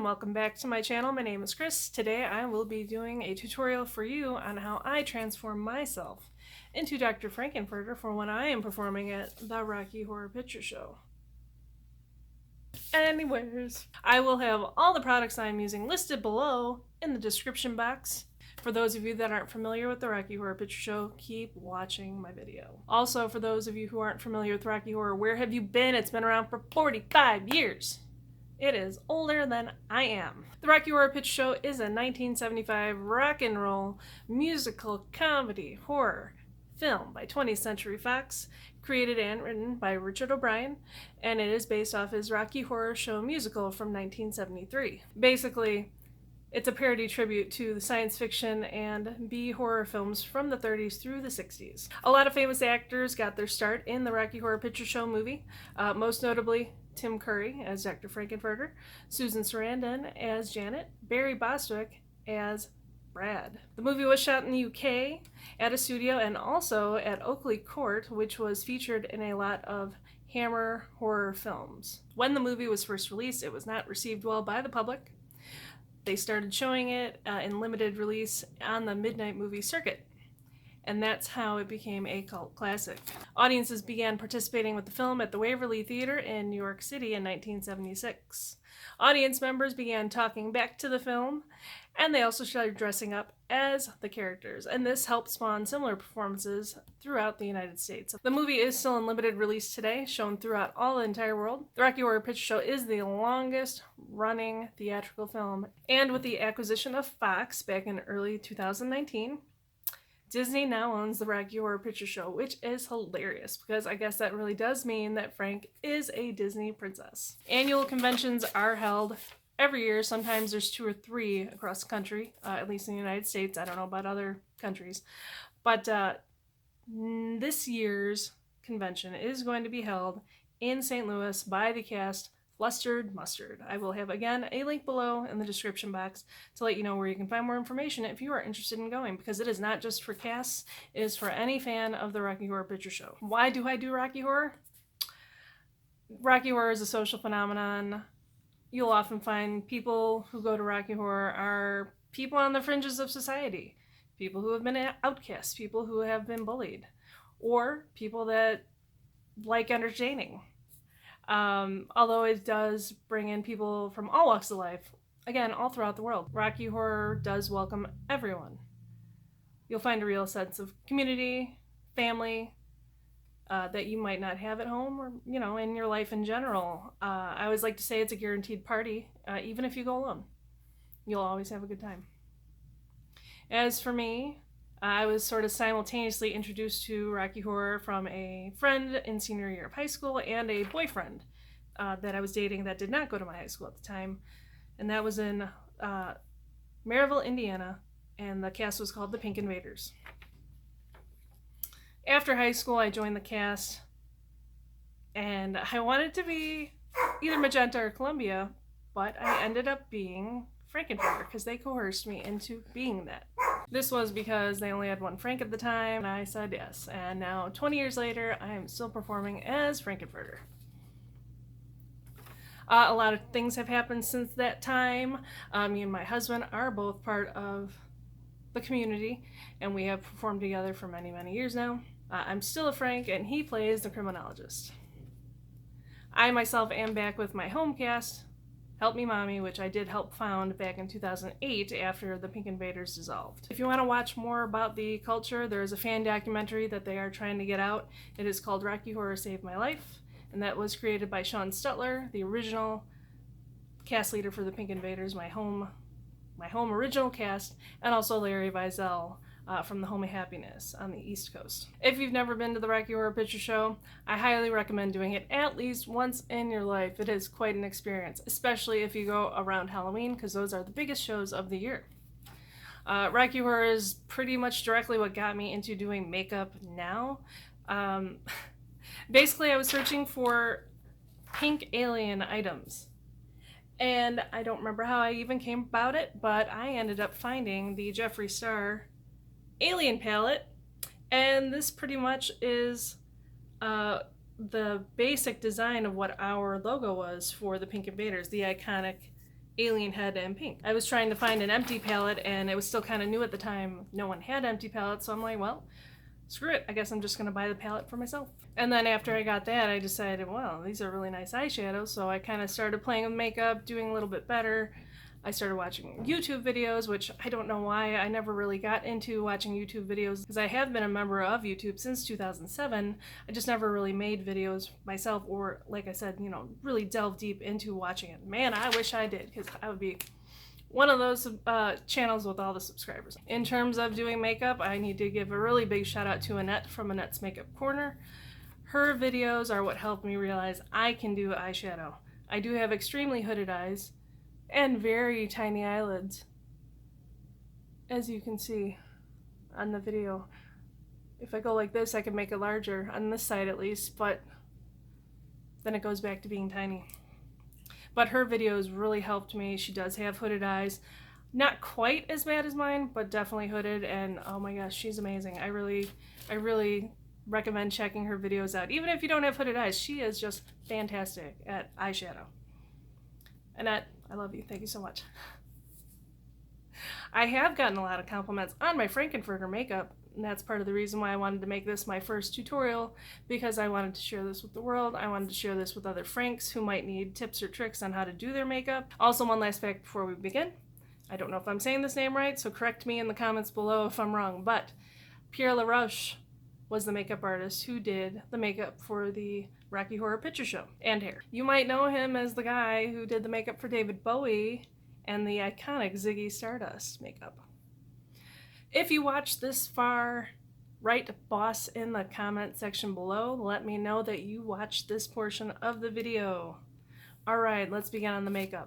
welcome back to my channel. My name is Chris. Today I will be doing a tutorial for you on how I transform myself into Dr. Frank-N-Furter for when I am performing at the Rocky Horror Picture Show. Anyways, I will have all the products I'm using listed below in the description box. For those of you that aren't familiar with the Rocky Horror Picture Show, keep watching my video. Also, for those of you who aren't familiar with Rocky Horror, where have you been? It's been around for 45 years. It is older than I am. The Rocky Horror Picture Show is a 1975 rock and roll musical comedy horror film by 20th Century Fox, created and written by Richard O'Brien, and it is based off his Rocky Horror Show musical from 1973. Basically, it's a parody tribute to the science fiction and B horror films from the 30s through the 60s. A lot of famous actors got their start in the Rocky Horror Picture Show movie, most notably Tim Curry as Dr. Frank-N-Furter, Susan Sarandon as Janet, Barry Bostwick as Brad. The movie was shot in the UK at a studio and also at Oakley Court, which was featured in a lot of Hammer horror films. When the movie was first released, it was not received well by the public. They started showing it in limited release on the midnight movie circuit, and that's how it became a cult classic. Audiences began participating with the film at the Waverly Theater in New York City in 1976. Audience members began talking back to the film, and they also started dressing up as the characters, and this helped spawn similar performances throughout the United States. The movie is still in limited release today, shown throughout all the entire world. The Rocky Horror Picture Show is the longest running theatrical film, and with the acquisition of Fox back in early 2019, Disney now owns the Rocky Horror Picture Show, which is hilarious because I guess that really does mean that Frank is a Disney princess. Annual conventions are held every year. Sometimes there's 2 or 3 across the country, at least in the United States. I don't know about other countries. But this year's convention is going to be held in St. Louis by the cast Flustered Mustard. I will have, again, a link below in the description box to let you know where you can find more information if you are interested in going, because it is not just for casts, it is for any fan of the Rocky Horror Picture Show. Why do I do Rocky Horror? Rocky Horror is a social phenomenon. You'll often find people who go to Rocky Horror are people on the fringes of society, people who have been outcasts, people who have been bullied, or people that like entertaining. Although it does bring in people from all walks of life, again, all throughout the world. Rocky Horror does welcome everyone. You'll find a real sense of community, family, that you might not have at home or, you know, in your life in general. I always like to say it's a guaranteed party, even if you go alone. You'll always have a good time. As for me, I was sort of simultaneously introduced to Rocky Horror from a friend in senior year of high school and a boyfriend that I was dating that did not go to my high school at the time. And that was in Maryville, Indiana, and the cast was called the Pink Invaders. After high school, I joined the cast, and I wanted to be either Magenta or Columbia, but I ended up being Frank-N-Furter because they coerced me into being that. This was because they only had one Frank at the time, and I said yes. And now, 20 years later, I am still performing as Frank-N-Furter. A lot of things have happened since that time. Me and my husband are both part of the community, and we have performed together for many, many years now. I'm still a Frank, and he plays the criminologist. I myself am back with my home cast, Help Me Mommy, which I did help found back in 2008 after the Pink Invaders dissolved. If you want to watch more about the culture, there is a fan documentary that they are trying to get out. It is called Rocky Horror Saved My Life, and that was created by Sean Stutler, the original cast leader for the Pink Invaders, my home original cast, and also Larry Vizel from the Home of Happiness on the East Coast. If you've never been to the Rocky Horror Picture Show, I highly recommend doing it at least once in your life. It is quite an experience, especially if you go around Halloween, because those are the biggest shows of the year. Rocky Horror is pretty much directly what got me into doing makeup now. Basically, I was searching for pink alien items, and I don't remember how I even came about it, but I ended up finding the Jeffree Star alien palette, and this pretty much is the basic design of what our logo was for the Pink Invaders, the iconic alien head and pink. I was trying to find an empty palette, and it was still kind of new at the time. No one had empty palettes, so I'm like, well, screw it. I guess I'm just going to buy the palette for myself. And then after I got that, I decided, well, these are really nice eyeshadows, so I kind of started playing with makeup, doing a little bit better. I started watching YouTube videos, which I don't know why. I never really got into watching YouTube videos because I have been a member of YouTube since 2007. I just never really made videos myself or, like I said, you know, really delve deep into watching it. Man, I wish I did, because I would be one of those channels with all the subscribers. In terms of doing makeup, I need to give a really big shout out to Annette from Annette's Makeup Corner. Her videos are what helped me realize I can do eyeshadow. I do have extremely hooded eyes and very tiny eyelids, as you can see on the video. If I go like this, I can make it larger, on this side at least, but then it goes back to being tiny. But her videos really helped me. She does have hooded eyes. Not quite as bad as mine, but definitely hooded, and oh my gosh, she's amazing. I really recommend checking her videos out. Even if you don't have hooded eyes, she is just fantastic at eyeshadow. Annette, I love you. Thank you so much. I have gotten a lot of compliments on my Frank-N-Furter makeup, and that's part of the reason why I wanted to make this my first tutorial, because I wanted to share this with the world. I wanted to share this with other Franks who might need tips or tricks on how to do their makeup. Also, one last fact before we begin. I don't know if I'm saying this name right, so correct me in the comments below if I'm wrong, but Pierre LaRoche was the makeup artist who did the makeup for the Rocky Horror Picture Show and hair. You might know him as the guy who did the makeup for David Bowie and the iconic Ziggy Stardust makeup. If you watched this far, write boss in the comment section below. Let me know that you watched this portion of the video. Alright, let's begin on the makeup.